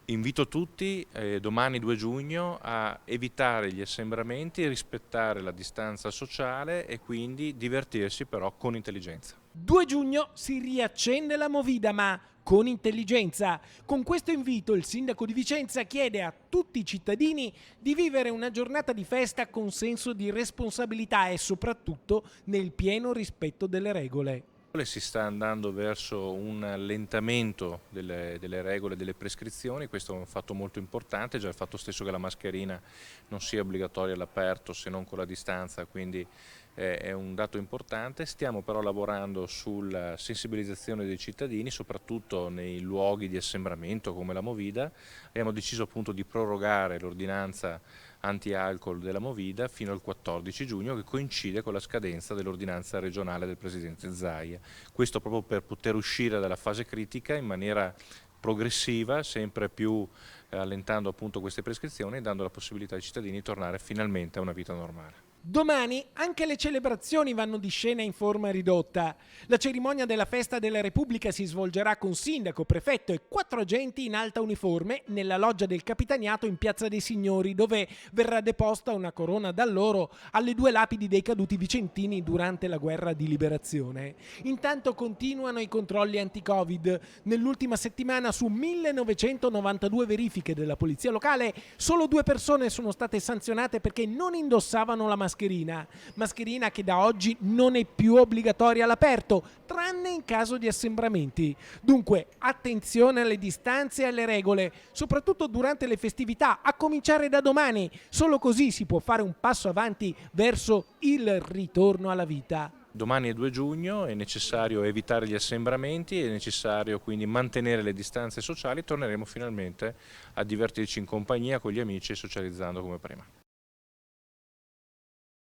Invito tutti domani 2 giugno a evitare gli assembramenti, rispettare la distanza sociale e quindi divertirsi però con intelligenza. 2 giugno si riaccende la Movida, ma con intelligenza. Con questo invito il sindaco di Vicenza chiede a tutti i cittadini di vivere una giornata di festa con senso di responsabilità e soprattutto nel pieno rispetto delle regole. Si sta andando verso un allentamento delle regole, delle prescrizioni, questo è un fatto molto importante, già il fatto stesso che la mascherina non sia obbligatoria all'aperto se non con la distanza, quindi è un dato importante. Stiamo però lavorando sulla sensibilizzazione dei cittadini, soprattutto nei luoghi di assembramento come la Movida. Abbiamo deciso appunto di prorogare l'ordinanza anti-alcol della Movida fino al 14 giugno, che coincide con la scadenza dell'ordinanza regionale del Presidente Zaia. Questo proprio per poter uscire dalla fase critica in maniera progressiva, sempre più allentando appunto queste prescrizioni e dando la possibilità ai cittadini di tornare finalmente a una vita normale. Domani anche le celebrazioni vanno di scena in forma ridotta. La cerimonia della festa della Repubblica si svolgerà con sindaco, prefetto e 4 agenti in alta uniforme nella loggia del Capitaniato in Piazza dei Signori, dove verrà deposta una corona d'alloro alle 2 lapidi dei caduti vicentini durante la guerra di liberazione. Intanto continuano i controlli anti-Covid. Nell'ultima settimana su 1992 verifiche della polizia locale, solo 2 persone sono state sanzionate perché non indossavano la mascherina che da oggi non è più obbligatoria all'aperto, tranne in caso di assembramenti. Dunque, attenzione alle distanze e alle regole, soprattutto durante le festività, a cominciare da domani. Solo così si può fare un passo avanti verso il ritorno alla vita. Domani è 2 giugno, è necessario evitare gli assembramenti, è necessario quindi mantenere le distanze sociali, torneremo finalmente a divertirci in compagnia con gli amici e socializzando come prima.